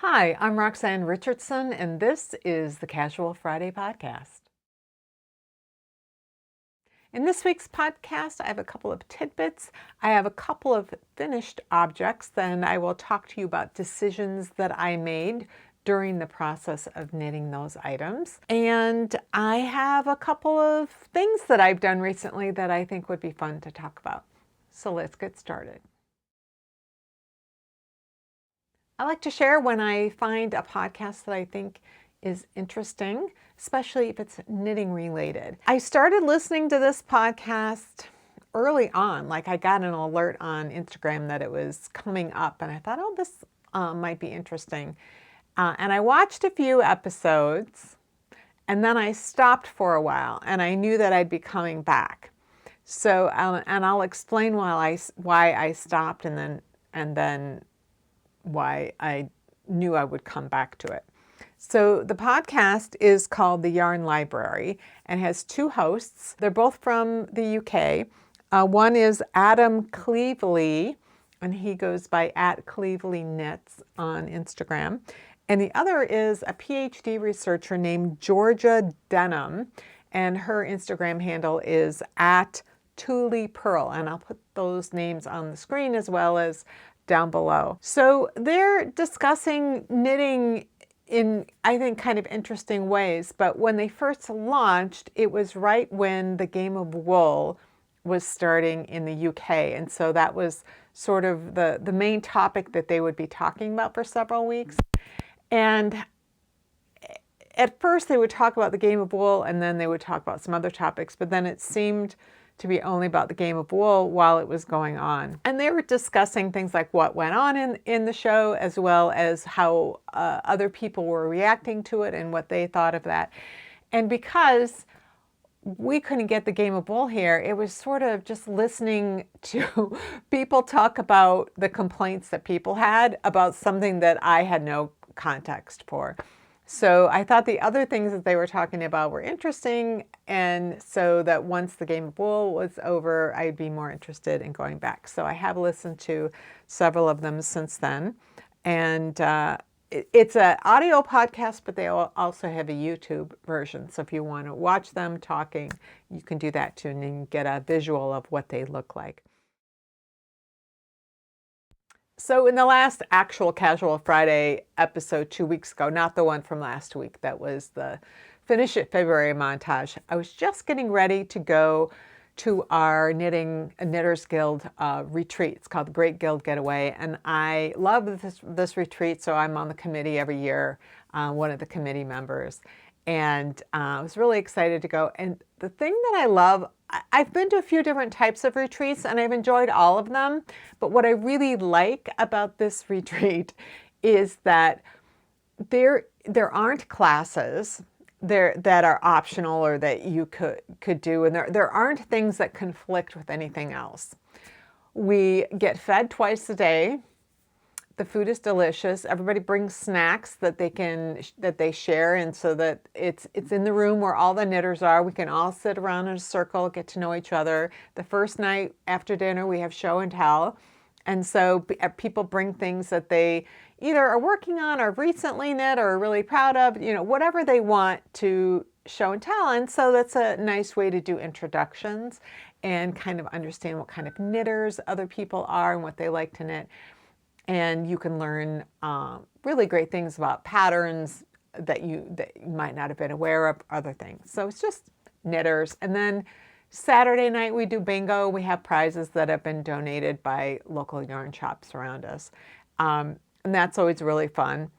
Hi, I'm Roxanne Richardson, and this is the Casual Friday podcast. In this week's podcast, I have a couple of tidbits. I have a couple of finished objects, then I will talk to you about decisions that I made during the process of knitting those items. And I have a couple of things that I've done recently that I think would be fun to talk about. So let's get started. I like to share when I find a podcast that I think is interesting, especially if it's knitting related. I started listening to this podcast early on, like I got an alert on Instagram that it was coming up, and I thought, oh, this might be interesting. And I watched a few episodes, and then I stopped for a while, and I knew that I'd be coming back. So, and I'll explain why I stopped, and then why I knew I would come back to it. So the podcast is called The Yarn Library and has two hosts. They're both from the UK. One is Adam Cleveley, and he goes by @CleveleyKnits on Instagram. And the other is a PhD researcher named Georgia Denham, and her Instagram handle is @TuliPearl. And I'll put those names on the screen as well as down below. So they're discussing knitting in, I think, kind of interesting ways. But when they first launched, it was right when the Game of Wool was starting in the UK. And so that was sort of the main topic that they would be talking about for several weeks. And at first they would talk about the Game of Wool, and then they would talk about some other topics, but then it seemed to be only about the Game of Wool while it was going on. And they were discussing things like what went on in the show, as well as how other people were reacting to it and what they thought of that. And because we couldn't get the Game of Wool here, it was sort of just listening to people talk about the complaints that people had about something that I had no context for. So I thought the other things that they were talking about were interesting, and so that once the Game of Wool was over, I'd be more interested in going back. So I have listened to several of them since then, and it's an audio podcast, but they also have a YouTube version. So if you want to watch them talking, you can do that too, and you can get a visual of what they look like. So in the last actual Casual Friday episode 2 weeks ago, not the one from last week, that was the Finish It February montage, I was just getting ready to go to our Knitters Guild retreat. It's called the Great Guild Getaway, and I love this retreat, so I'm on the committee every year, one of the committee members. And I was really excited to go. And the thing that I love, I've been to a few different types of retreats and I've enjoyed all of them. But what I really like about this retreat is that there aren't classes that are optional or that you could do. And there aren't things that conflict with anything else. We get fed twice a day. The food is delicious. Everybody brings snacks that they share, and so that it's in the room where all the knitters are. We can all sit around in a circle, get to know each other. The first night after dinner, we have show and tell, and so people bring things that they either are working on or recently knit or are really proud of, whatever they want to show and tell. And so that's a nice way to do introductions and kind of understand what kind of knitters other people are and what they like to knit. And you can learn really great things about patterns that you might not have been aware of, other things. So it's just knitters. And then Saturday night we do bingo. We have prizes that have been donated by local yarn shops around us. And that's always really fun.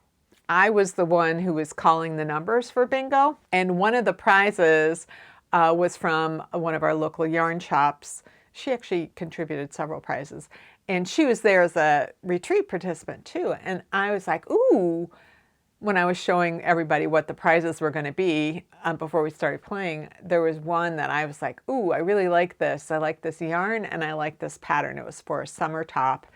I was the one who was calling the numbers for bingo. And one of the prizes was from one of our local yarn shops. She actually contributed several prizes. And she was there as a retreat participant too. And I was like, ooh, when I was showing everybody what the prizes were going to be before we started playing, there was one that I was like, ooh, I really like this. I like this yarn and I like this pattern. It was for a summer top.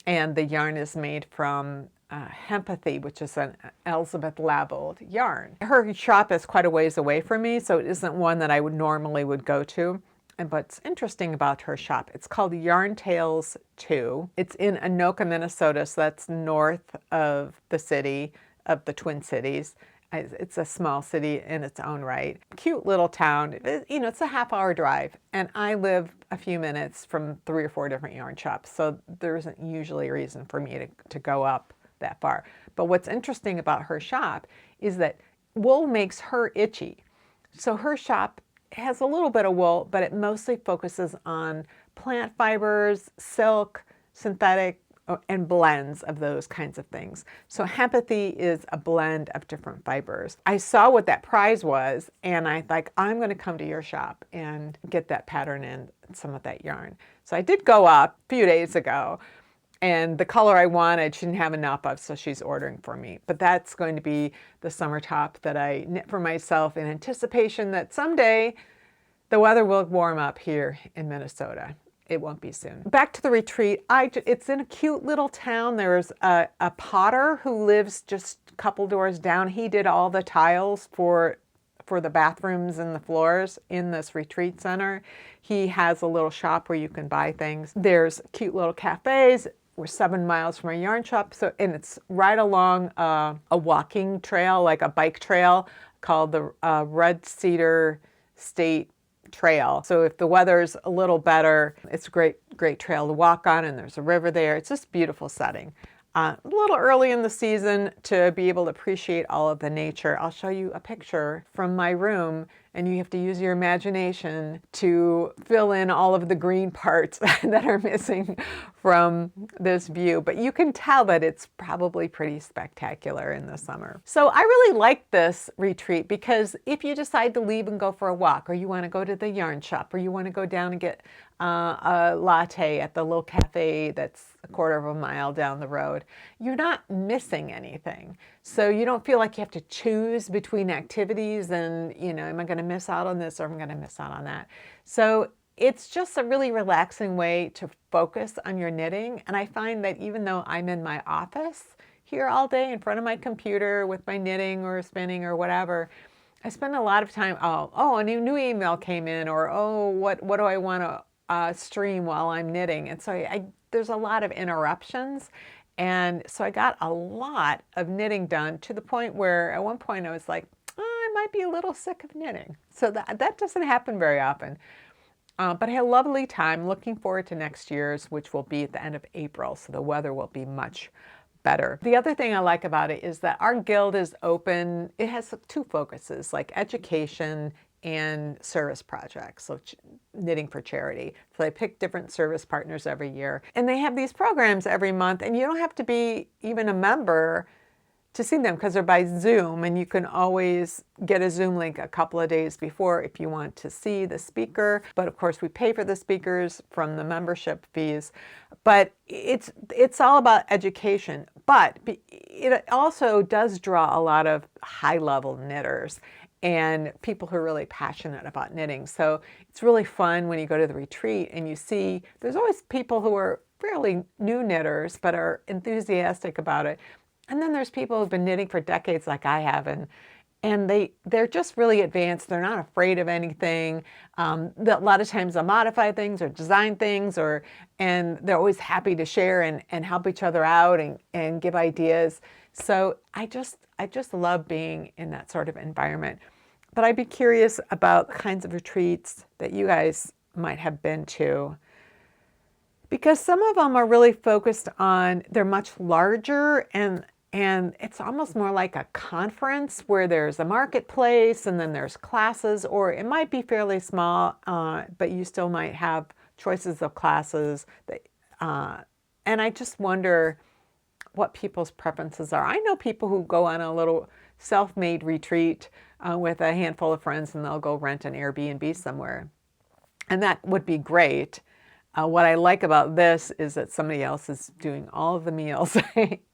And the yarn is made from Hempathy, which is an Elizabeth Labold yarn. Her shop is quite a ways away from me, so it isn't one that I would normally go to. And what's interesting about her shop, it's called Yarn Tales 2. It's in Anoka, Minnesota, so that's north of the city, of the Twin Cities. It's a small city in its own right. Cute little town. It's a half-hour drive, and I live a few minutes from 3 or 4 different yarn shops, so there isn't usually a reason for me to go up that far. But what's interesting about her shop is that wool makes her itchy. So her shop has a little bit of wool, but it mostly focuses on plant fibers, silk, synthetic, and blends of those kinds of things. So Hempathy is a blend of different fibers. I saw what that prize was, and I thought, I'm going to come to your shop and get that pattern and some of that yarn. So I did go up a few days ago, and the color I wanted, she didn't have enough of, so she's ordering for me. But that's going to be the summer top that I knit for myself in anticipation that someday the weather will warm up here in Minnesota. It won't be soon. Back to the retreat. It's in a cute little town. There's a potter who lives just a couple doors down. He did all the tiles for the bathrooms and the floors in this retreat center. He has a little shop where you can buy things. There's cute little cafes. We're 7 miles from our yarn shop, and it's right along a walking trail, like a bike trail, called the Red Cedar State Trail. So if the weather's a little better, it's a great trail to walk on, and there's a river there. It's just a beautiful setting. A little early in the season to be able to appreciate all of the nature. I'll show you a picture from my room, and you have to use your imagination to fill in all of the green parts that are missing from this view. But you can tell that it's probably pretty spectacular in the summer. So I really like this retreat because if you decide to leave and go for a walk, or you want to go to the yarn shop, or you want to go down and get a latte at the little cafe that's a quarter of a mile down the road, you're not missing anything. So you don't feel like you have to choose between activities and, am I going to miss out on this or am I going to miss out on that? So it's just a really relaxing way to focus on your knitting. And I find that even though I'm in my office here all day in front of my computer with my knitting or spinning or whatever, I spend a lot of time, a new email came in, or, what do I want to stream while I'm knitting. And so there's a lot of interruptions. And so I got a lot of knitting done to the point where at one point I was like, I might be a little sick of knitting. So that doesn't happen very often. But I had a lovely time. Looking forward to next year's, which will be at the end of April. So the weather will be much better. The other thing I like about it is that our guild is open. It has 2 focuses, like education and service projects, so knitting for charity. So I pick different service partners every year, and they have these programs every month, and you don't have to be even a member to see them because they're by Zoom, and you can always get a Zoom link a couple of days before if you want to see the speaker. But of course, we pay for the speakers from the membership fees. But it's all about education. But it also does draw a lot of high-level knitters and people who are really passionate about knitting. So it's really fun when you go to the retreat and you see there's always people who are fairly new knitters but are enthusiastic about it. And then there's people who've been knitting for decades like I have, and they're just really advanced. They're not afraid of anything. A lot of times they'll modify things or design things, and they're always happy to share and help each other out and give ideas. So I just love being in that sort of environment. But I'd be curious about the kinds of retreats that you guys might have been to, because some of them are really focused on, they're much larger, and it's almost more like a conference where there's a marketplace and then there's classes, or it might be fairly small, but you still might have choices of classes. And I just wonder what people's preferences are. I know people who go on a little self-made retreat with a handful of friends, and they'll go rent an Airbnb somewhere. And that would be great. What I like about this is that somebody else is doing all of the meals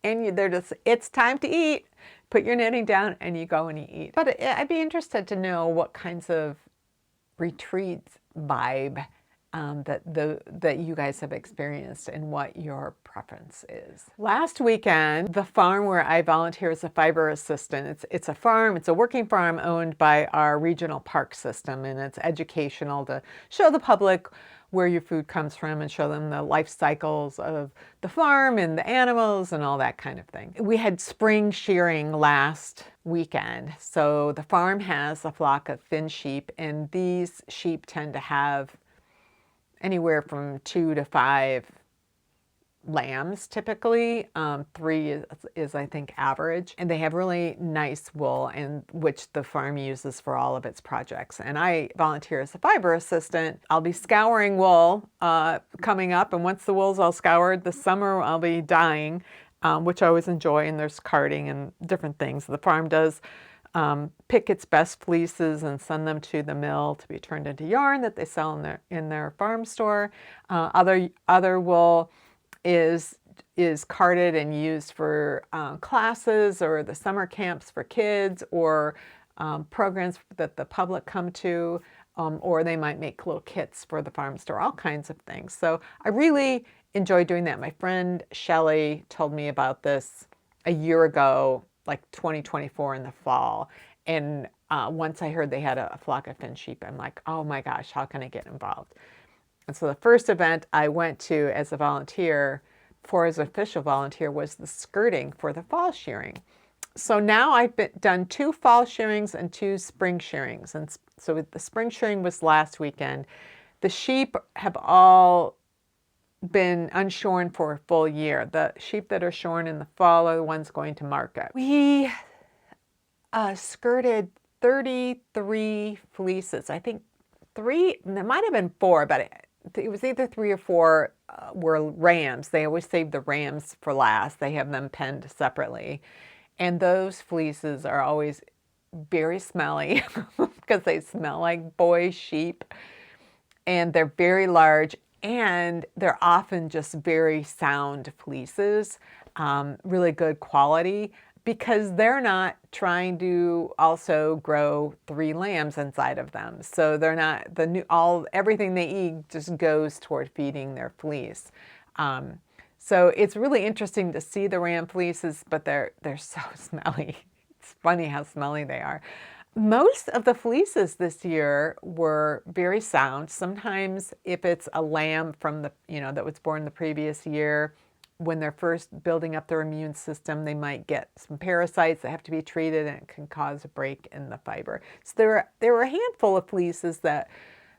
and they're just, it's time to eat. Put your knitting down and you go and you eat. But I'd be interested to know what kinds of retreat vibe that you guys have experienced and what your preference is. Last weekend, the farm where I volunteer as a fiber assistant, it's a farm, it's a working farm owned by our regional park system, and it's educational to show the public where your food comes from and show them the life cycles of the farm and the animals and all that kind of thing. We had spring shearing last weekend. So the farm has a flock of thin sheep, and these sheep tend to have anywhere from 2 to 5 lambs typically. 3 is I think average, and they have really nice wool, and which the farm uses for all of its projects. And I volunteer as a fiber assistant. I'll be scouring wool coming up, and once the wool's all scoured this summer, I'll be dyeing, which I always enjoy, and there's carding and different things. The farm does pick its best fleeces and send them to the mill to be turned into yarn that they sell in their farm store. Other wool is carded and used for classes or the summer camps for kids, or programs that the public come to, or they might make little kits for the farm store, all kinds of things. So I really enjoy doing that. My friend Shelley told me about this a year ago, like 2024 in the fall. And once I heard they had a flock of thin sheep, I'm like, oh my gosh, how can I get involved? And so the first event I went to as a volunteer, as an official volunteer, was the skirting for the fall shearing. So now I've done 2 fall shearings and 2 spring shearings. And so the spring shearing was last weekend. The sheep have all been unshorn for a full year. The sheep that are shorn in the fall are the ones going to market. We skirted 33 fleeces. I think 3, there might have been 4, but it was either 3 or 4 were rams. They always save the rams for last. They have them penned separately. And those fleeces are always very smelly because they smell like boy sheep. And they're very large, and they're often just very sound fleeces, really good quality, because they're not trying to also grow 3 lambs inside of them. So they're not, everything they eat just goes toward feeding their fleece. So it's really interesting to see the ram fleeces, but they're so smelly. It's funny how smelly they are. Most of the fleeces this year were very sound. Sometimes if it's a lamb from that was born the previous year, when they're first building up their immune system, they might get some parasites that have to be treated, and it can cause a break in the fiber. So there were a handful of fleeces that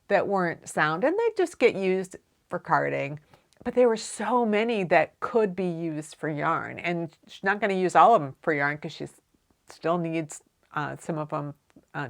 weren't sound, and they just get used for carding. But there were so many that could be used for yarn, and she's not going to use all of them for yarn because she still needs some of them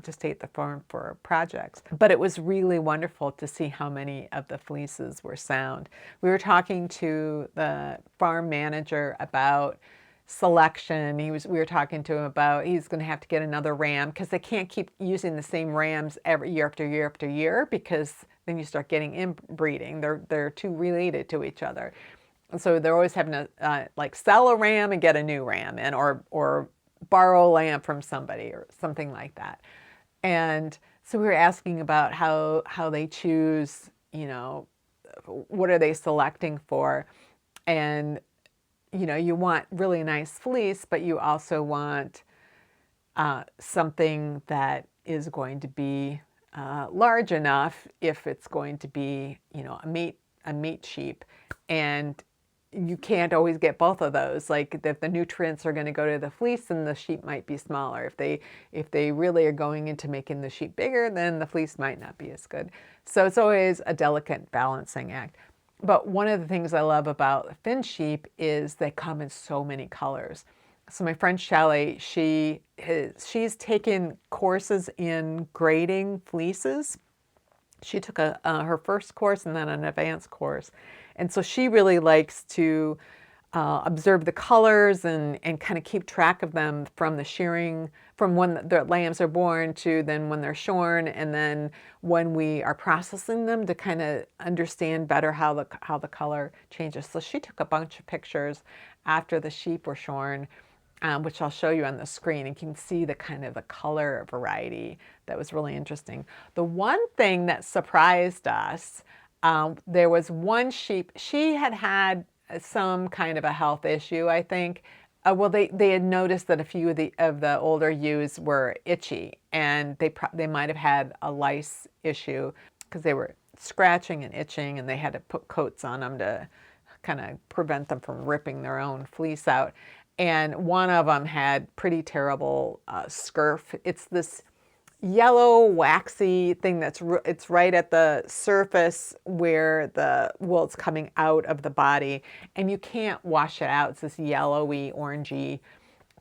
to stay at the farm for projects. But it was really wonderful to see how many of the fleeces were sound. We were talking to the farm manager about selection. We were talking to him about he's going to have to get another ram because they can't keep using the same rams every year after year after year, because then you start getting inbreeding. They're too related to each other. And so they're always having to like sell a ram and get a new ram, and or borrow a lamb from somebody or something like that. And so we were asking about how they choose, what are they selecting for? And, you want really nice fleece, but you also want something that is going to be large enough if it's going to be, a meat sheep. And you can't always get both of those. Like if the nutrients are going to go to the fleece, then the sheep might be smaller. If they really are going into making the sheep bigger, then the fleece might not be as good. So it's always a delicate balancing act. But one of the things I love about thin sheep is they come in so many colors. So my friend Shelley, she's taken courses in grading fleeces. She took her first course and then an advanced course. And so she really likes to observe the colors and kind of keep track of them from the shearing, from when the lambs are born to then when they're shorn, and then when we are processing them to kind of understand better how the color changes. So she took a bunch of pictures after the sheep were shorn, which I'll show you on the screen, and you can see the kind of the color variety that was really interesting. The one thing that surprised us There was one sheep, she had had some kind of a health issue, I think. Well, they had noticed that a few of the older ewes were itchy, and they might have had a lice issue because they were scratching and itching, and they had to put coats on them to kind of prevent them from ripping their own fleece out. And one of them had pretty terrible scurf. It's this yellow waxy thing it's right at the surface where the wool's coming out of the body, and you can't wash it out. It's this yellowy, orangey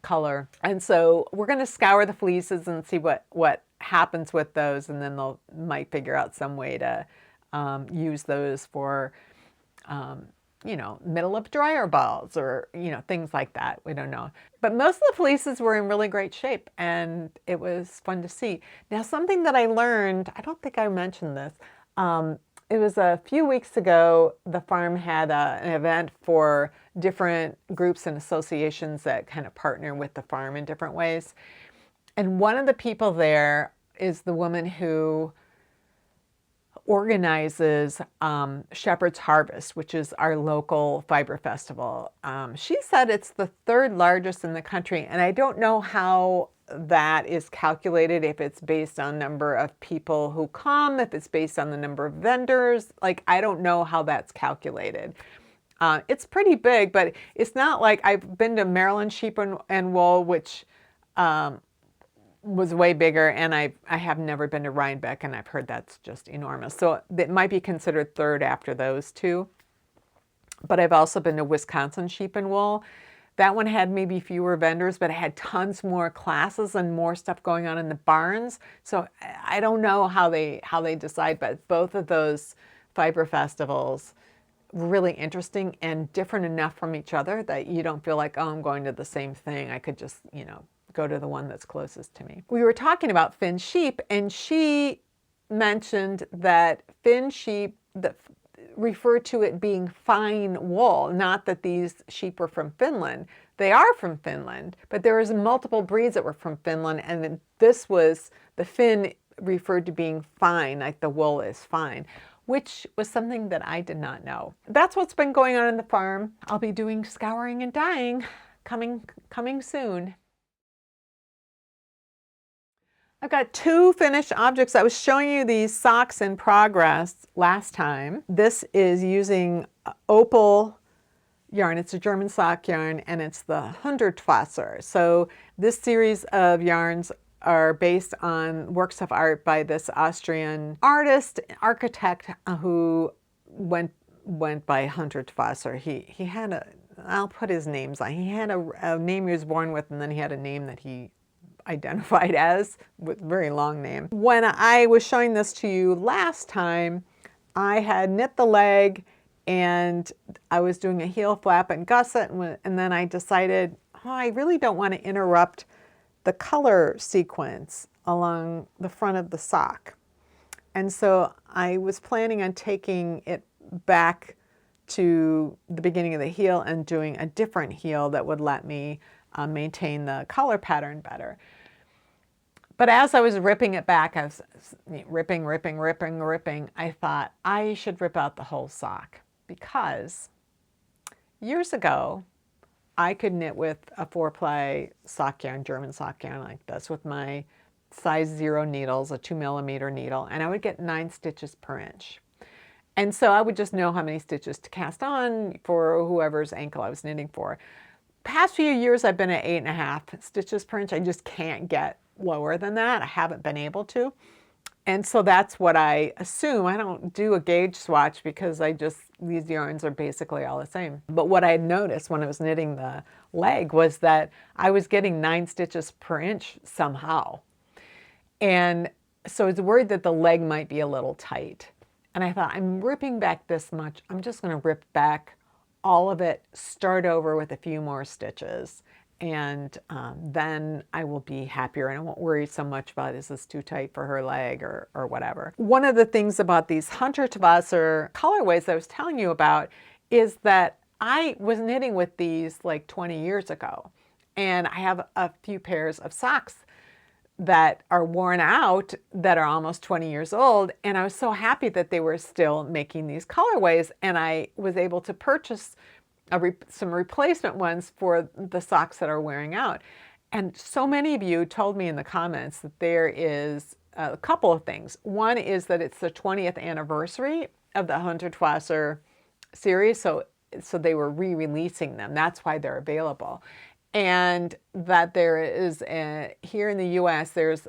color. And so we're going to scour the fleeces and see what happens with those, and then they'll might figure out some way to use those for you know, middle of dryer balls or, you know, things like that. We don't know. But most of the fleeces were in really great shape, and it was fun to see. Now, something that I learned, I don't think I mentioned this, it was a few weeks ago, the farm had an event for different groups and associations that kind of partner with the farm in different ways. And one of the people there is the woman who organizes Shepherd's Harvest, which is our local fiber festival. She said it's the third largest in the country, and I don't know how that is calculated, if it's based on number of people who come, if it's based on the number of vendors. Like, I don't know how that's calculated. It's pretty big, but it's not like I've been to Maryland Sheep and Wool, which was way bigger, and I have never been to Rhinebeck, and I've heard that's just enormous. So it might be considered third after those two. But I've also been to Wisconsin Sheep and Wool. That one had maybe fewer vendors, but it had tons more classes and more stuff going on in the barns. So I don't know how they decide, but both of those fiber festivals were really interesting and different enough from each other that you don't feel like, oh, I'm going to the same thing. I could just, you know, go to the one that's closest to me. We were talking about Finn sheep, and she mentioned that Finn sheep refer to it being fine wool, not that these sheep are from Finland. They are from Finland, but there was multiple breeds that were from Finland, and this was, the Finn referred to being fine, like the wool is fine, which was something that I did not know. That's what's been going on in the farm. I'll be doing scouring and dyeing coming soon. I've got two finished objects. I was showing you these socks in progress last time. This is using Opal yarn. It's a German sock yarn, and it's the Hundertwasser. So this series of yarns are based on works of art by this Austrian artist, architect who went by Hundertwasser. He had a, I'll put his names on. He had a name he was born with, and then he had a name that he identified as, with a very long name. When I was showing this to you last time, I had knit the leg and I was doing a heel flap and gusset, and then I decided, oh, I really don't want to interrupt the color sequence along the front of the sock. And so I was planning on taking it back to the beginning of the heel and doing a different heel that would let me maintain the color pattern better. But as I was ripping it back, I was ripping, I thought I should rip out the whole sock, because years ago I could knit with a 4-ply sock yarn, German sock yarn like this, with my size 0 needles, a 2mm needle, and I would get 9 stitches per inch. And so I would just know how many stitches to cast on for whoever's ankle I was knitting for. Past few years I've been at 8.5 stitches per inch. I just can't get lower than that. I haven't been able to. And so that's what I assume. I don't do a gauge swatch because these yarns are basically all the same. But what I had noticed when I was knitting the leg was that I was getting 9 stitches per inch somehow. And so I was worried that the leg might be a little tight. And I thought, I'm ripping back this much. I'm just going to rip back all of it, start over with a few more stitches, and then I will be happier and I won't worry so much about, is this too tight for her leg or whatever. One of the things about these Hundertwasser colorways I was telling you about is that I was knitting with these like 20 years ago, and I have a few pairs of socks that are worn out, that are almost 20 years old. And I was so happy that they were still making these colorways. And I was able to purchase some replacement ones for the socks that are wearing out. And so many of you told me in the comments that there is a couple of things. One is that it's the 20th anniversary of the Hundertwasser series. So they were re-releasing them. That's why they're available. And that there is here in the U.S. there's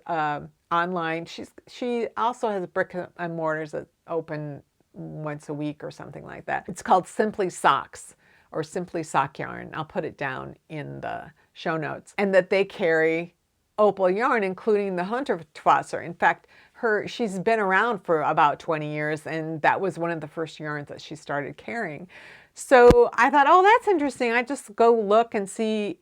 online. She also has brick and mortars that open once a week or something like that. It's called Simply Socks or Simply Sock Yarn. I'll put it down in the show notes. And that they carry Opal yarn, including the Hundertwasser. In fact, she's been around for about 20 years, and that was one of the first yarns that she started carrying. So I thought, oh, that's interesting. I just go look and see,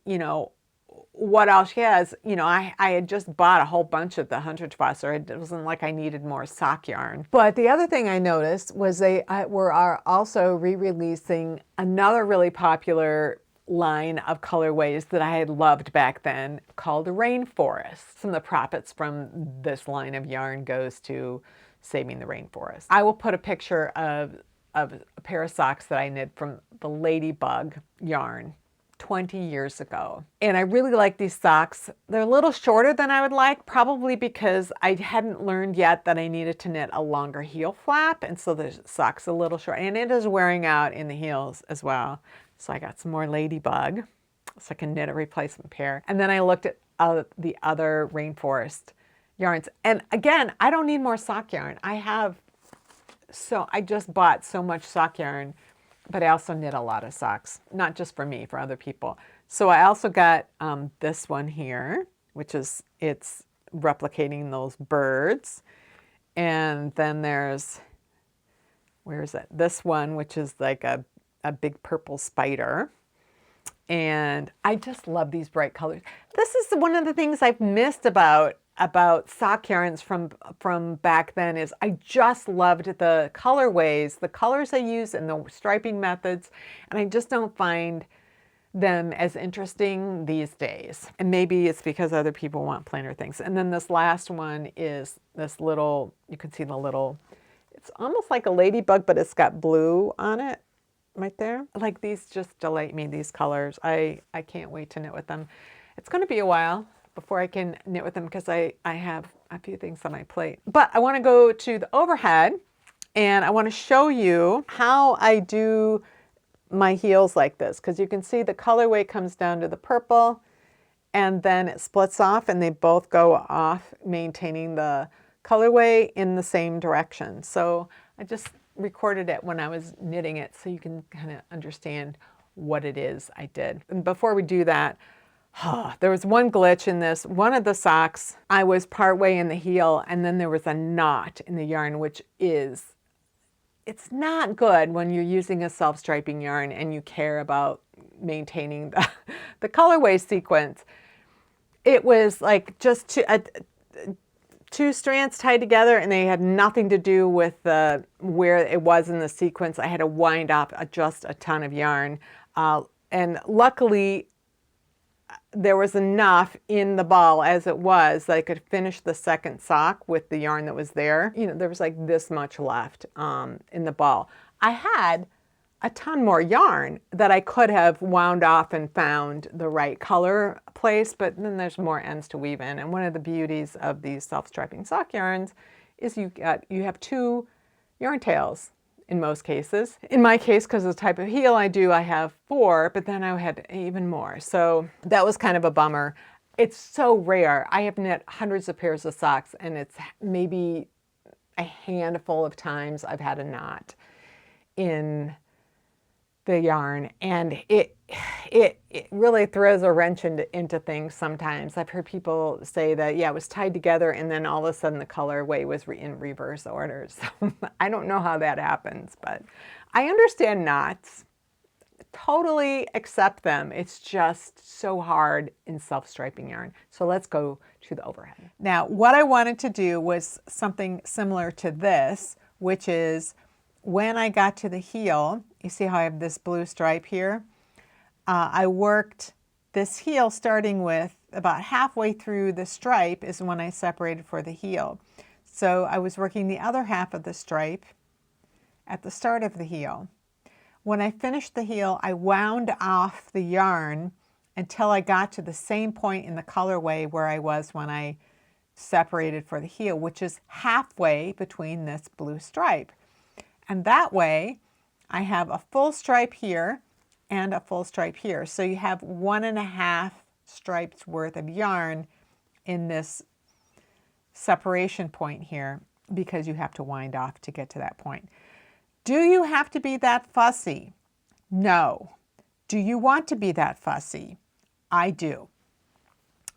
what else she has. I had just bought a whole bunch of the Hundertwasser. It wasn't like I needed more sock yarn. But the other thing I noticed was they are also re-releasing another really popular line of colorways that I had loved back then called Rainforest. Some of the profits from this line of yarn goes to saving the rainforest. I will put a picture of a pair of socks that I knit from the Ladybug yarn 20 years ago. And I really like these socks. They're a little shorter than I would like, probably because I hadn't learned yet that I needed to knit a longer heel flap. And so the sock's a little short, and it is wearing out in the heels as well. So I got some more Ladybug so I can knit a replacement pair. And then I looked at the other Rainforest yarns. And again, I don't need more sock yarn. I just bought so much sock yarn, but I also knit a lot of socks, not just for me, for other people. So I also got this one here, which it's replicating those birds. And then there's, where is it? This one, which is like a big purple spider. And I just love these bright colors. This is one of the things I've missed about sock yarns from back then is I just loved the colorways, the colors I use and the striping methods, and I just don't find them as interesting these days. And maybe it's because other people want plainer things. And then this last one is this little, you can see the little, it's almost like a ladybug, but it's got blue on it right there. Like, these just delight me, these colors. I can't wait to knit with them. It's going to be a while before I can knit with them because I have a few things on my plate. But I want to go to the overhead and I want to show you how I do my heels like this, because you can see the colorway comes down to the purple and then it splits off and they both go off, maintaining the colorway in the same direction. So I just recorded it when I was knitting it so you can kind of understand what it is I did. And before we do that, there was one glitch in this. One of the socks, I was partway in the heel and then there was a knot in the yarn, which is, it's not good when you're using a self-striping yarn and you care about maintaining the colorway sequence. It was like just two strands tied together and they had nothing to do with where it was in the sequence. I had to wind up just a ton of yarn. And luckily, there was enough in the ball as it was that I could finish the second sock with the yarn that was there. There was like this much left in the ball. I had a ton more yarn that I could have wound off and found the right color place, but then there's more ends to weave in. And one of the beauties of these self-striping sock yarns is you have two yarn tails in most cases. In my case, because of the type of heel I do, I have 4, but then I had even more. So that was kind of a bummer. It's so rare. I have knit hundreds of pairs of socks and it's maybe a handful of times I've had a knot in the yarn, and it really throws a wrench into things sometimes. I've heard people say that, yeah, it was tied together and then all of a sudden the colorway was in reverse order. So I don't know how that happens, but I understand knots. Totally accept them. It's just so hard in self-striping yarn. So let's go to the overhead. Now, what I wanted to do was something similar to this, which is when I got to the heel, you see how I have this blue stripe here? I worked this heel starting with about halfway through the stripe is when I separated for the heel. So I was working the other half of the stripe at the start of the heel. When I finished the heel, I wound off the yarn until I got to the same point in the colorway where I was when I separated for the heel, which is halfway between this blue stripe. And that way I have a full stripe here and a full stripe here. So you have 1.5 stripes worth of yarn in this separation point here because you have to wind off to get to that point. Do you have to be that fussy? No. Do you want to be that fussy? I do.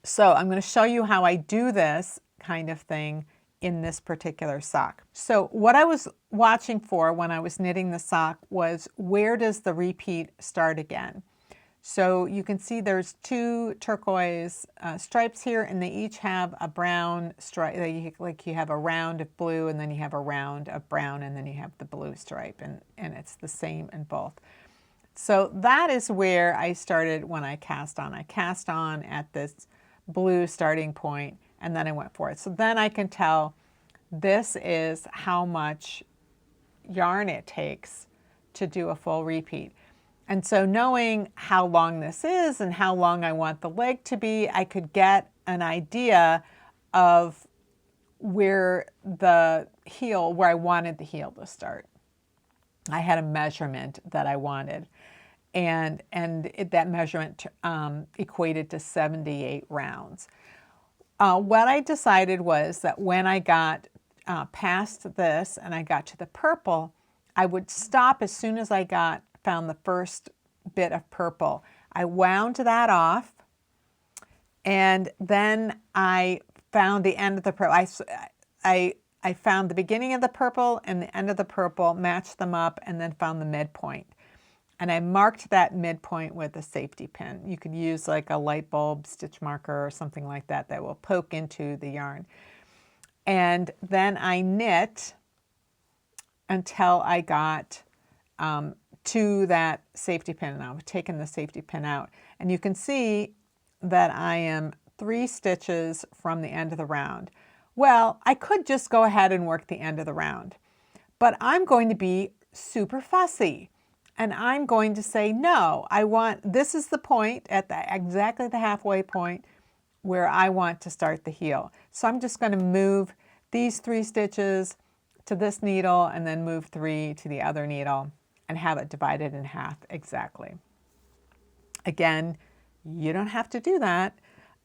So I'm going to show you how I do this kind of thing in this particular sock. So what I was watching for when I was knitting the sock was, where does the repeat start again? So you can see there's 2 turquoise stripes here, and they each have a brown stripe. Like you have a round of blue, and then you have a round of brown, and then you have the blue stripe, and it's the same in both. So that is where I started when I cast on. I cast on at this blue starting point, and then I went for it. So then I can tell this is how much yarn it takes to do a full repeat. And so knowing how long this is and how long I want the leg to be, I could get an idea of where the heel, where I wanted the heel to start. I had a measurement that I wanted, and that measurement equated to 78 rounds. What I decided was that when I got past this and I got to the purple, I would stop as soon as I found the first bit of purple. I wound that off, and then I found the end of the purple. I found the beginning of the purple and the end of the purple, matched them up, and then found the midpoint. And I marked that midpoint with a safety pin. You could use like a light bulb stitch marker or something like that that will poke into the yarn. And then I knit until I got to that safety pin, and I've taken the safety pin out. And you can see that I am 3 stitches from the end of the round. Well, I could just go ahead and work the end of the round, but I'm going to be super fussy, and I'm going to say, no, this is the point at exactly the halfway point where I want to start the heel. So I'm just going to move these 3 stitches to this needle and then move 3 to the other needle and have it divided in half exactly. Again, you don't have to do that,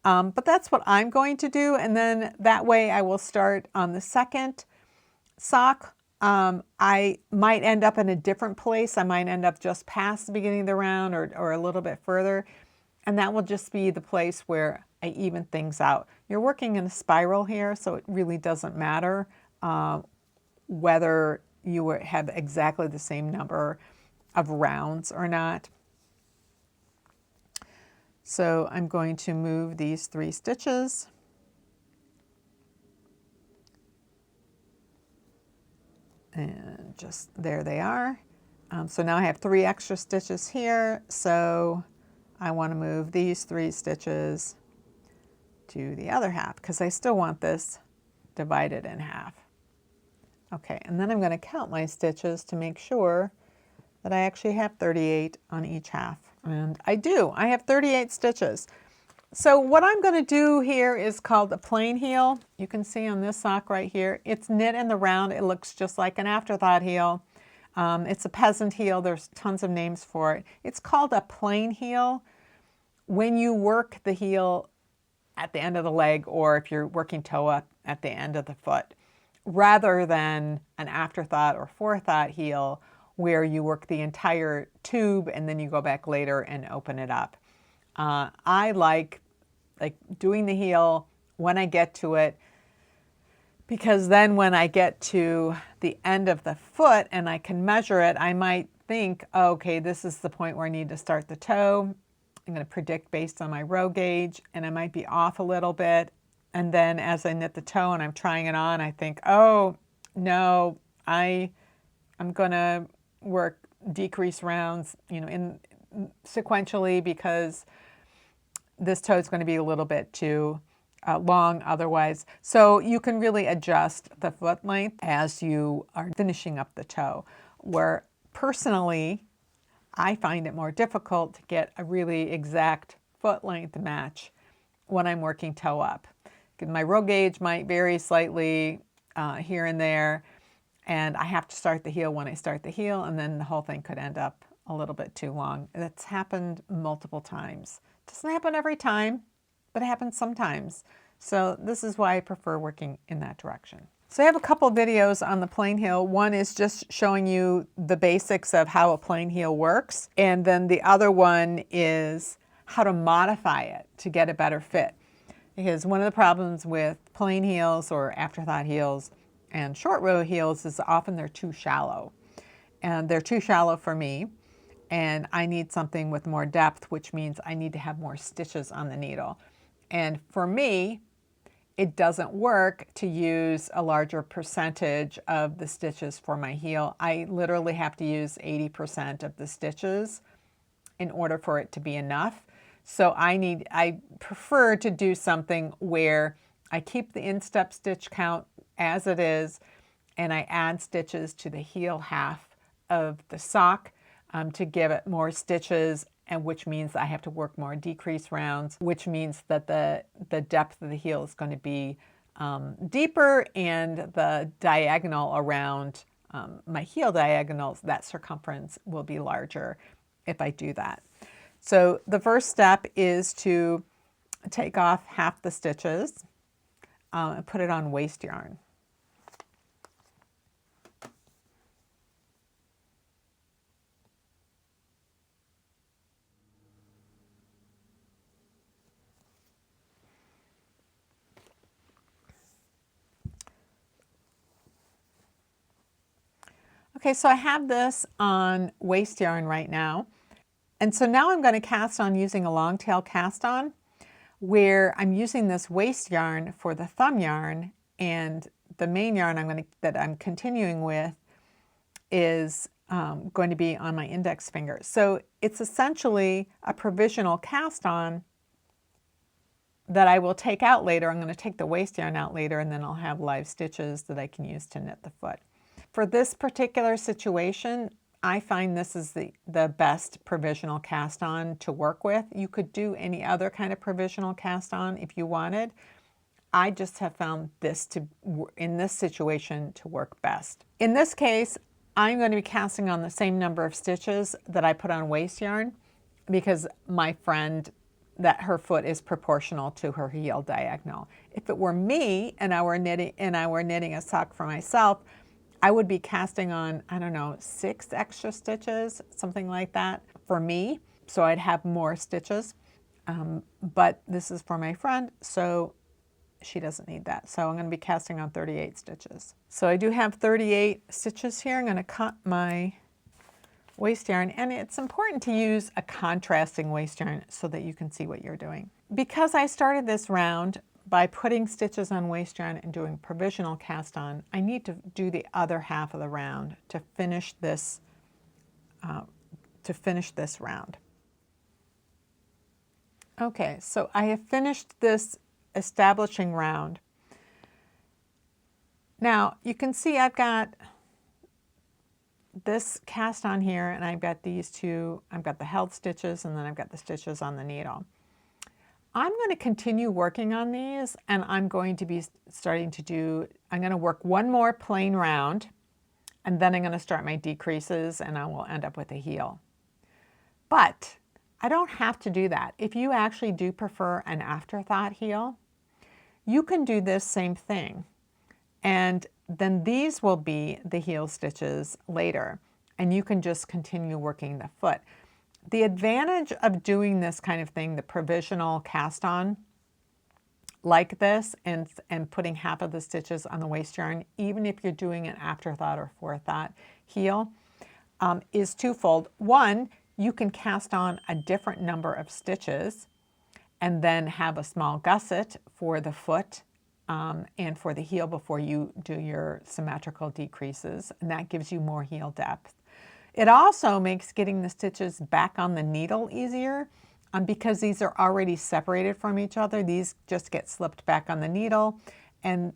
but that's what I'm going to do. And then that way I will start on the second sock. I might end up in a different place. I might end up just past the beginning of the round or a little bit further. And that will just be the place where I even things out. You're working in a spiral here, so it really doesn't matter whether you have exactly the same number of rounds or not. So I'm going to move these 3 stitches. And just there they are. So now I have 3 extra stitches here. So I want to move these 3 stitches to the other half because I still want this divided in half. Okay, and then I'm going to count my stitches to make sure that I actually have 38 on each half. And I do. I have 38 stitches. So what I'm going to do here is called a plain heel. You can see on this sock right here, it's knit in the round. It looks just like an afterthought heel. It's a peasant heel. There's tons of names for it. It's called a plain heel when you work the heel at the end of the leg, or if you're working toe up at the end of the foot, rather than an afterthought or forethought heel where you work the entire tube and then you go back later and open it up. I like doing the heel when I get to it, because then when I get to the end of the foot and I can measure it, I might think, oh, okay, this is the point where I need to start the toe. I'm going to predict based on my row gauge, and I might be off a little bit. And then as I knit the toe and I'm trying it on, I think, oh, no, I'm going to work decrease rounds, in sequentially, because this toe is going to be a little bit too long otherwise. So you can really adjust the foot length as you are finishing up the toe, where personally, I find it more difficult to get a really exact foot length match when I'm working toe up. My row gauge might vary slightly here and there, and I have to start the heel when I start the heel, and then the whole thing could end up a little bit too long. That's happened multiple times. It doesn't happen every time, but it happens sometimes. So this is why I prefer working in that direction. So I have a couple videos on the plain heel. One is just showing you the basics of how a plain heel works. And then the other one is how to modify it to get a better fit. Because one of the problems with plain heels or afterthought heels and short row heels is often they're too shallow. And they're too shallow for me. And I need something with more depth, which means I need to have more stitches on the needle. And for me, it doesn't work to use a larger percentage of the stitches for my heel. I literally have to use 80% of the stitches in order for it to be enough. So I prefer to do something where I keep the instep stitch count as it is, and I add stitches to the heel half of the sock to give it more stitches, and which means I have to work more decrease rounds, which means that the depth of the heel is going to be deeper, and the diagonal around my heel diagonals, that circumference will be larger if I do that. So the first step is to take off half the stitches and put it on waste yarn. Okay, so I have this on waste yarn right now. And so now I'm going to cast on using a long tail cast on, where I'm using this waste yarn for the thumb yarn, and the main yarn that I'm continuing with is going to be on my index finger. So it's essentially a provisional cast on that I will take out later. I'm going to take the waste yarn out later, and then I'll have live stitches that I can use to knit the foot. For this particular situation, I find this is the best provisional cast on to work with. You could do any other kind of provisional cast on if you wanted. I just have found this in this situation to work best. In this case, I'm going to be casting on the same number of stitches that I put on waste yarn, because my friend, that her foot is proportional to her heel diagonal. If it were me and I were knitting a sock for myself, I would be casting on, I don't know, 6 extra stitches, something like that for me. So I'd have more stitches, but this is for my friend, so she doesn't need that. So I'm going to be casting on 38 stitches. So I do have 38 stitches here. I'm going to cut my waste yarn, and it's important to use a contrasting waste yarn so that you can see what you're doing. Because I started this round by putting stitches on waste yarn and doing provisional cast on, I need to do the other half of the round to finish this round. Okay, so I have finished this establishing round. Now you can see I've got this cast on here, and I've got these two, I've got the held stitches, and then I've got the stitches on the needle. I'm going to continue working on these, and I'm going to be I'm going to work one more plain round, and then I'm going to start my decreases, and I will end up with a heel. But I don't have to do that. If you actually do prefer an afterthought heel, you can do this same thing. And then these will be the heel stitches later, and you can just continue working the foot. The advantage of doing this kind of thing, the provisional cast on like this, and putting half of the stitches on the waste yarn, even if you're doing an afterthought or forethought heel, is twofold. One, you can cast on a different number of stitches and then have a small gusset for the foot and for the heel before you do your symmetrical decreases, and that gives you more heel depth. It also makes getting the stitches back on the needle easier. Because these are already separated from each other, these just get slipped back on the needle, and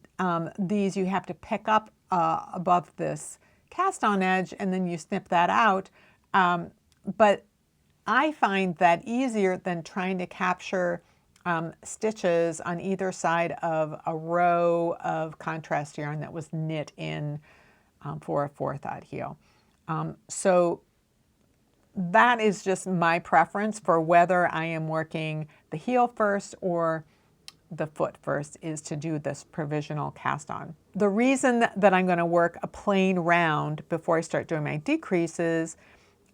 these you have to pick up above this cast on edge, and then you snip that out. But I find that easier than trying to capture stitches on either side of a row of contrast yarn that was knit in for a 4/0 heel. So that is just my preference for whether I am working the heel first or the foot first, is to do this provisional cast on. The reason that I'm going to work a plain round before I start doing my decreases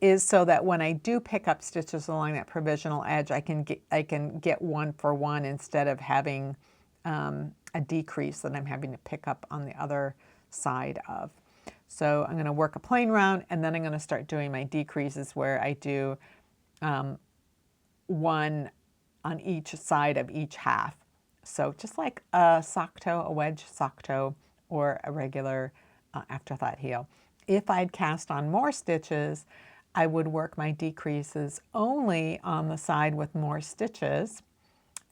is so that when I do pick up stitches along that provisional edge, I can get one for one instead of having a decrease that I'm having to pick up on the other side of. So I'm going to work a plain round, and then I'm going to start doing my decreases where I do one on each side of each half. So just like a sock toe, a wedge sock toe, or a regular afterthought heel. If I'd cast on more stitches, I would work my decreases only on the side with more stitches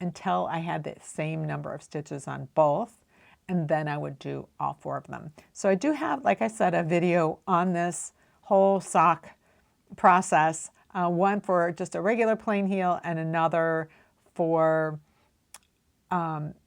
until I had the same number of stitches on both, and then I would do all 4 of them. So I do have, like I said, a video on this whole sock process, one for just a regular plain heel and another for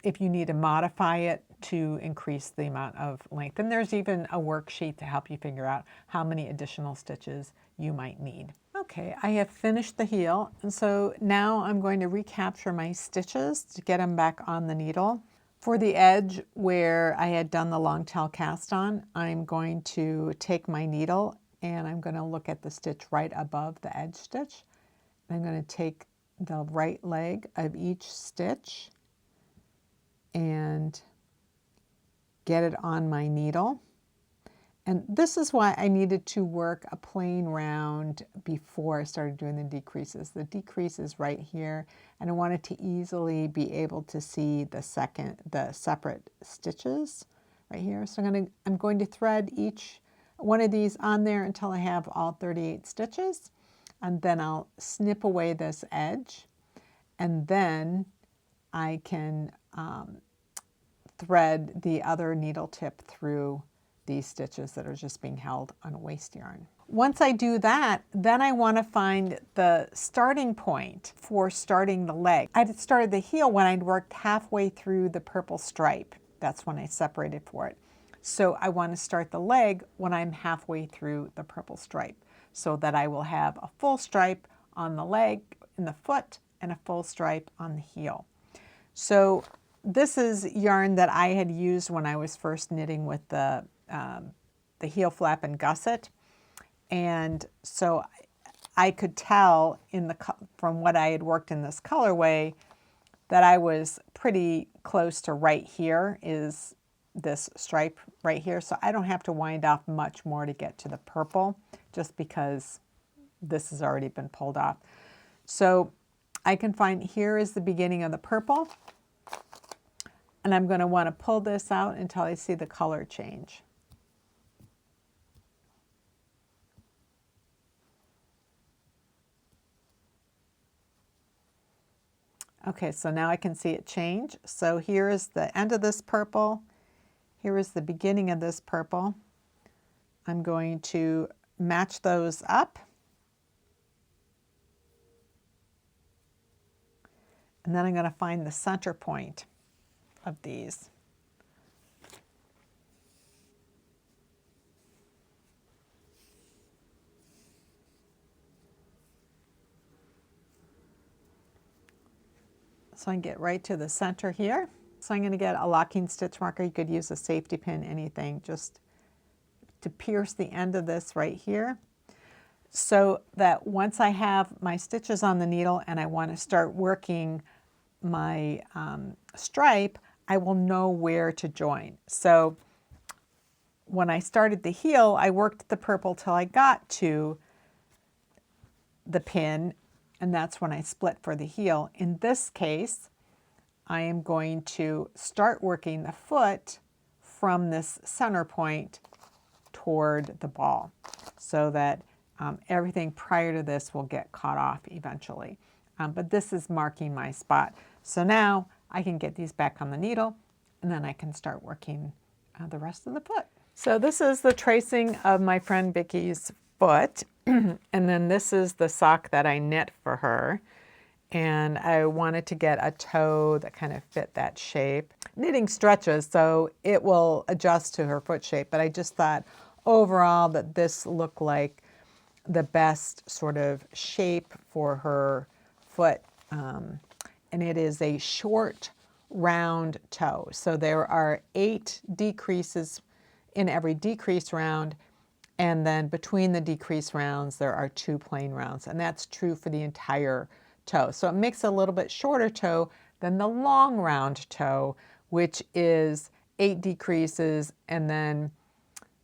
if you need to modify it to increase the amount of length. And there's even a worksheet to help you figure out how many additional stitches you might need. Okay, I have finished the heel, and so now I'm going to recapture my stitches to get them back on the needle. For the edge where I had done the long tail cast on, I'm going to take my needle and I'm going to look at the stitch right above the edge stitch. I'm going to take the right leg of each stitch and get it on my needle. And this is why I needed to work a plain round before I started doing the decreases. The decrease is right here, and I wanted to easily be able to see the separate stitches right here. So I'm going to thread each one of these on there until I have all 38 stitches, and then I'll snip away this edge, and then I can thread the other needle tip through these stitches that are just being held on a waste yarn. Once I do that, then I want to find the starting point for starting the leg. I had started the heel when I'd worked halfway through the purple stripe. That's when I separated for it. So I want to start the leg when I'm halfway through the purple stripe, so that I will have a full stripe on the leg, in the foot, and a full stripe on the heel. So this is yarn that I had used when I was first knitting with the heel flap and gusset, and so I could tell from what I had worked in this colorway that I was pretty close to right here is this stripe right here, so I don't have to wind off much more to get to the purple, just because this has already been pulled off. So I can find here is the beginning of the purple, and I'm going to want to pull this out until I see the color change. Okay, so now I can see it change. So here is the end of this purple. Here is the beginning of this purple. I'm going to match those up. And then I'm going to find the center point of these. So I can get right to the center here. So I'm going to get a locking stitch marker. You could use a safety pin, anything, just to pierce the end of this right here, so that once I have my stitches on the needle and I want to start working my stripe, I will know where to join. So when I started the heel, I worked the purple till I got to the pin, and that's when I split for the heel. In this case, I am going to start working the foot from this center point toward the ball, so that everything prior to this will get caught off eventually. but this is marking my spot. So now I can get these back on the needle, and then I can start working the rest of the foot. So this is the tracing of my friend Vicky's foot, and then this is the sock that I knit for her. And I wanted to get a toe that kind of fit that shape. Knitting stretches, so it will adjust to her foot shape, but I just thought overall that this looked like the best sort of shape for her foot. And it is a short, round toe. So there are 8 decreases in every decrease round, and then between the decrease rounds, there are 2 plain rounds, and that's true for the entire toe. So it makes a little bit shorter toe than the long round toe, which is 8 decreases, and then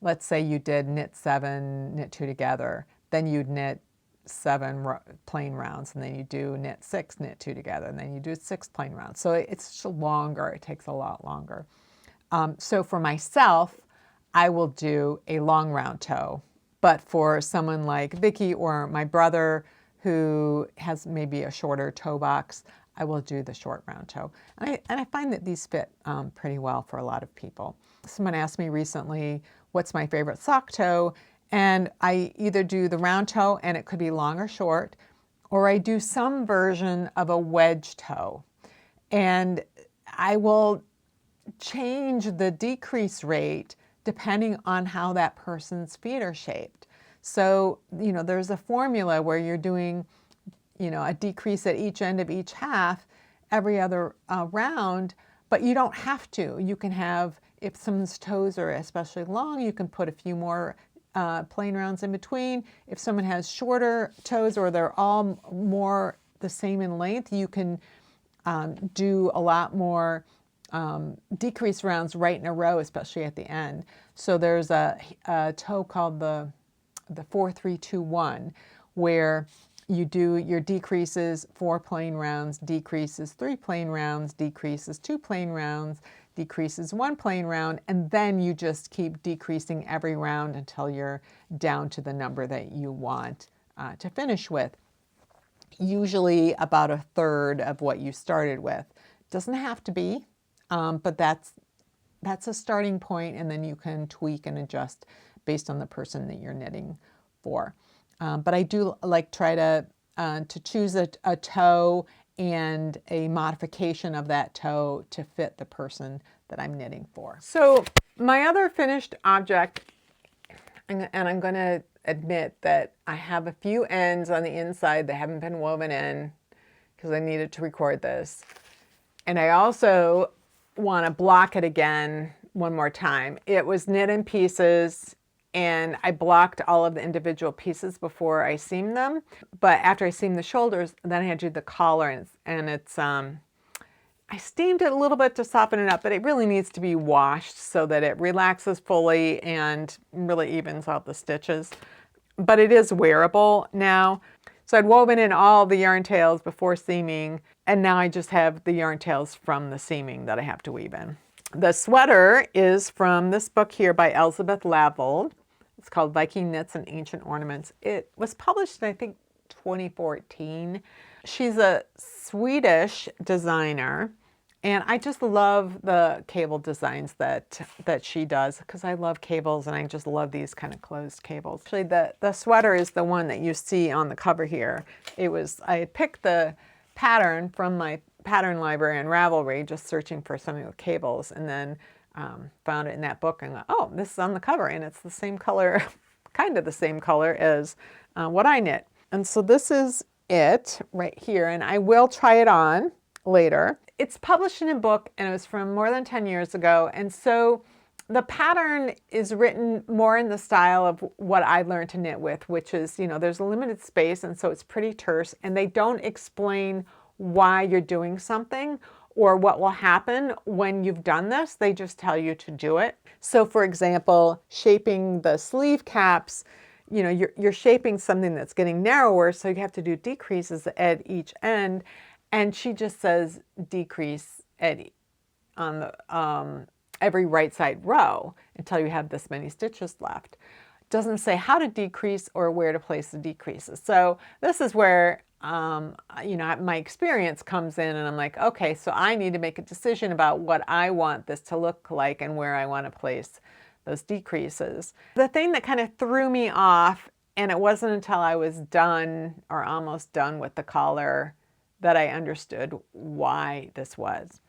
let's say you did knit 7, knit 2 together, then you'd knit 7 plain rounds, and then you do knit 6, knit 2 together, and then you do 6 plain rounds. So it's just longer, it takes a lot longer. So for myself, I will do a long round toe, but for someone like Vicky or my brother who has maybe a shorter toe box, I will do the short round toe. And I find that these fit pretty well for a lot of people. Someone asked me recently, what's my favorite sock toe? And I either do the round toe, and it could be long or short, or I do some version of a wedge toe. And I will change the decrease rate depending on how that person's feet are shaped. So, you know, there's a formula where you're doing, you know, a decrease at each end of each half every other round, but you don't have to. You can have, if someone's toes are especially long, you can put a few more plain rounds in between. If someone has shorter toes or they're all more the same in length, you can do a lot more decrease rounds right in a row, especially at the end. So there's a toe called the 4-3-2-1, where you do your decreases 4 plain rounds, decreases 3 plain rounds, decreases 2 plain rounds, decreases 1 plain round, and then you just keep decreasing every round until you're down to the number that you want to finish with. Usually about a third of what you started with. Doesn't have to be, but that's a starting point, and then you can tweak and adjust based on the person that you're knitting for. But I do like try to choose a toe and a modification of that toe to fit the person that I'm knitting for. So my other finished object, and I'm going to admit that I have a few ends on the inside that haven't been woven in because I needed to record this. And I also want to block it again one more time. It was knit in pieces, and I blocked all of the individual pieces before I seamed them. But after I seamed the shoulders, then I had to do the collar, and it's I steamed it a little bit to soften it up, but it really needs to be washed so that it relaxes fully and really evens out the stitches. But it is wearable now. So I'd woven in all the yarn tails before seaming, and now I just have the yarn tails from the seaming that I have to weave in. The sweater is from this book here by Elizabeth Lavold. It's called Viking Knits and Ancient Ornaments. It was published in, I think, 2014. She's a Swedish designer, and I just love the cable designs that she does, because I love cables and I just love these kind of closed cables. Actually, the sweater is the one that you see on the cover here. I had picked the pattern from my pattern library and Ravelry, just searching for something with cables, and then found it in that book and thought, oh, this is on the cover, and it's the same color, kind of the same color as what I knit. And so this is it right here, and I will try it on later. It's published in a book, and it was from more than 10 years ago, and so the pattern is written more in the style of what I learned to knit with, which is, you know, there's a limited space, and so it's pretty terse, and they don't explain why you're doing something or what will happen when you've done this. They just tell you to do it. So for example, shaping the sleeve caps, you know, you're shaping something that's getting narrower, so you have to do decreases at each end. And she just says decrease on the every right side row until you have this many stitches left. It doesn't say how to decrease or where to place the decreases. So this is where my experience comes in and I'm like, okay, so I need to make a decision about what I want this to look like and where I want to place those decreases. The thing that kind of threw me off, and it wasn't until I was done or almost done with the collar that I understood why this was.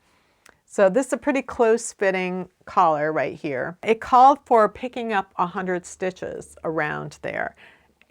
So this is a pretty close fitting collar right here. It called for picking up 100 stitches around there.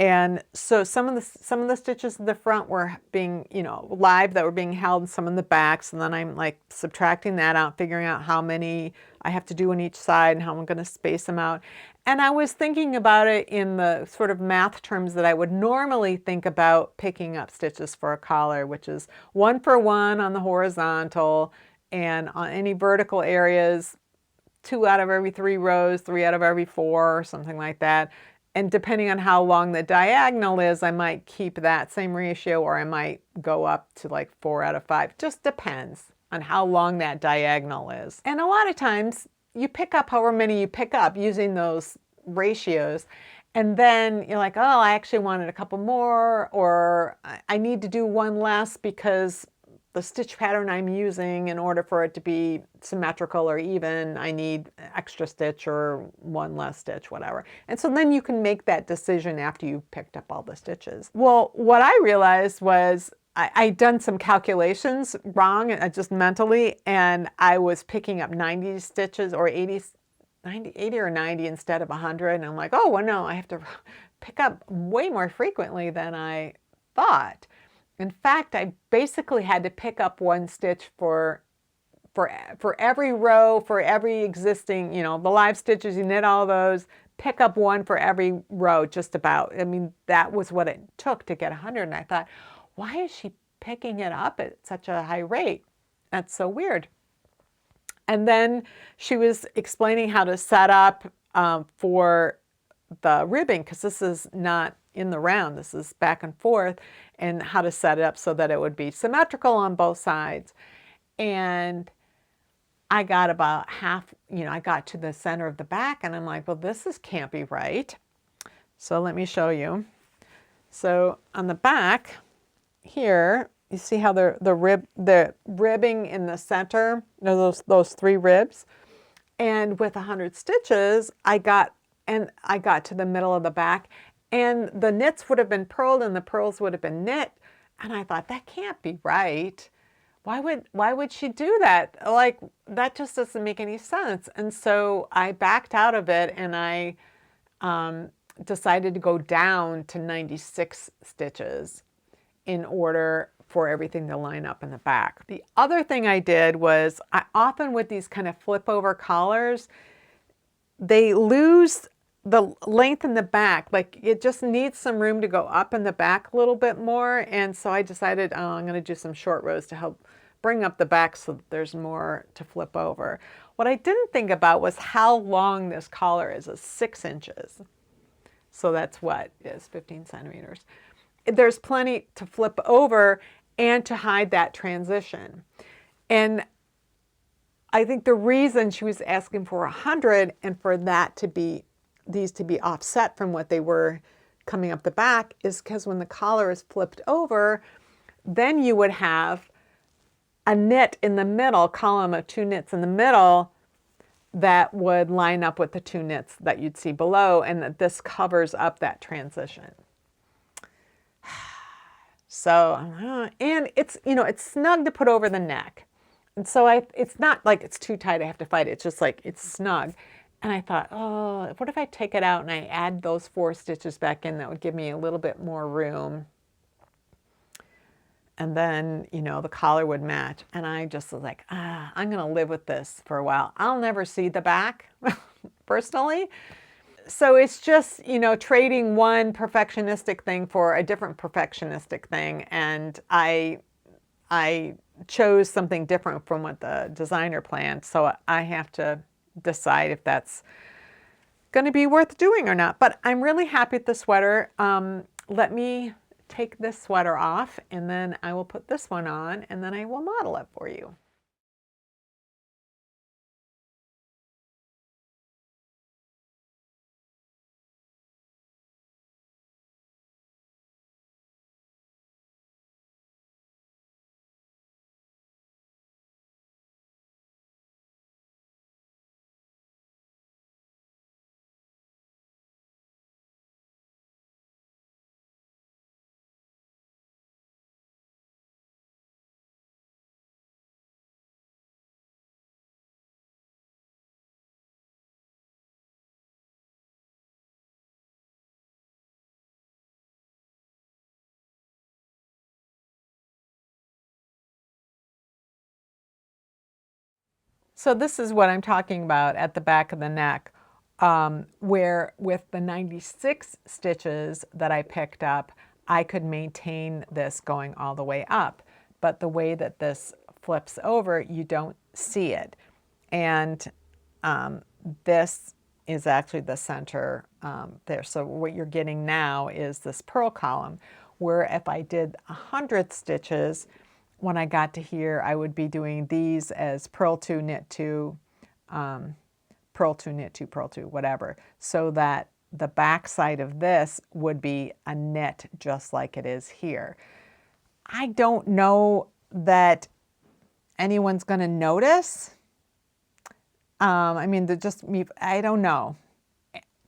And so some of the stitches in the front were being, live, that were being held, and some in the backs. And then I'm like subtracting that out, figuring out how many I have to do on each side and how I'm going to space them out. And I was thinking about it in the sort of math terms that I would normally think about picking up stitches for a collar, which is 1 for 1 on the horizontal, and on any vertical areas, 2 out of every 3 rows, 3 out of every 4, or something like that. And depending on how long the diagonal is, I might keep that same ratio, or I might go up to like 4 out of 5. Just depends on how long that diagonal is. And a lot of times you pick up however many you pick up using those ratios. And then you're like, oh, I actually wanted a couple more, or I need to do one less because the stitch pattern I'm using, in order for it to be symmetrical or even, I need extra stitch or one less stitch, whatever. And so then you can make that decision after you've picked up all the stitches. Well, what I realized was I'd done some calculations wrong, just mentally, and I was picking up 90 stitches or 80 or 90 instead of 100. And I'm like, oh, well, no, I have to pick up way more frequently than I thought. In fact, I basically had to pick up 1 stitch for every row, for every existing, the live stitches, you knit all those, pick up 1 for every row, just about. I mean, that was what it took to get 100. And I thought, why is she picking it up at such a high rate? That's so weird. And then she was explaining how to set up for the ribbing, because this is not in the round, this is back and forth, and how to set it up so that it would be symmetrical on both sides. And I got about half, I got to the center of the back, and I'm like, well, this can't be right. So let me show you. So on the back here, you see how the ribbing in the center, those 3 ribs, and with 100 stitches, I got to the middle of the back, and the knits would have been purled and the pearls would have been knit. And I thought, that can't be right. Why would she do that? Like, that just doesn't make any sense. And so I backed out of it, and I decided to go down to 96 stitches in order for everything to line up in the back. The other thing I did was, I often with these kind of flip over collars, they lose the length in the back. Like, it just needs some room to go up in the back a little bit more. And so I decided, oh, I'm going to do some short rows to help bring up the back so that there's more to flip over. What I didn't think about was how long this collar is. It's 6 inches. So that's what is 15 centimeters. There's plenty to flip over and to hide that transition. And I think the reason she was asking for 100 and for that to be, these to be offset from what they were coming up the back, is because when the collar is flipped over, then you would have a knit in the middle, column of 2 knits in the middle that would line up with the 2 knits that you'd see below, and that this covers up that transition. So, and it's, it's snug to put over the neck. And so it's not like it's too tight, I have to fight it. It's just like, it's snug. And I thought, oh, what if I take it out and I add those 4 stitches back in? That would give me a little bit more room. And then, the collar would match. And I just was like, I'm going to live with this for a while. I'll never see the back, personally. So it's just, trading one perfectionistic thing for a different perfectionistic thing. And I chose something different from what the designer planned. So I have to decide if that's going to be worth doing or not. But I'm really happy with the sweater. Let me take this sweater off, and then I will put this one on, and then I will model it for you. So this is what I'm talking about at the back of the neck, where with the 96 stitches that I picked up, I could maintain this going all the way up. But the way that this flips over, you don't see it. And this is actually the center there. So what you're getting now is this purl column, where if I did 100 stitches, when I got to here, I would be doing these as purl 2, knit 2, purl 2, knit 2, purl 2, whatever, so that the back side of this would be a knit just like it is here. I don't know that anyone's going to notice. I mean, I don't know.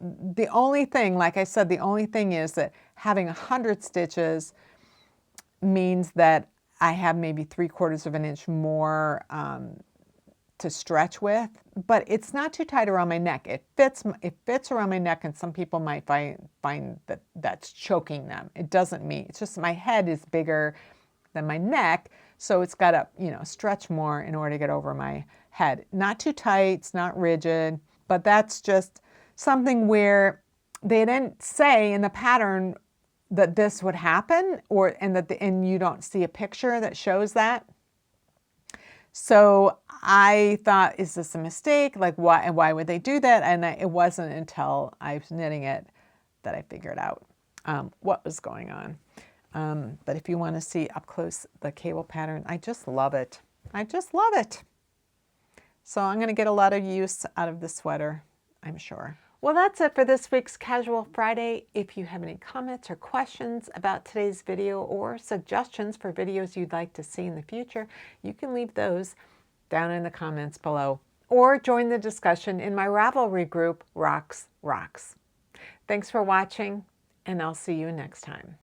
The only thing, like I said, the only thing is that having 100 stitches means that I have maybe 3/4 of an inch more to stretch with, but it's not too tight around my neck. It fits around my neck, and some people might find that that's choking them. It doesn't mean, it's just my head is bigger than my neck, so it's got to, you know, stretch more in order to get over my head. Not too tight, it's not rigid, but that's just something where they didn't say in the pattern that this would happen, and you don't see a picture that shows that. So I thought, is this a mistake? Like, why would they do that? And it wasn't until I was knitting it that I figured out what was going on. But if you want to see up close the cable pattern, I just love it. I just love it. So I'm going to get a lot of use out of this sweater, I'm sure. Well, that's it for this week's Casual Friday. If you have any comments or questions about today's video or suggestions for videos you'd like to see in the future, you can leave those down in the comments below or join the discussion in my Ravelry group, Rox Rocks. Thanks for watching, and I'll see you next time.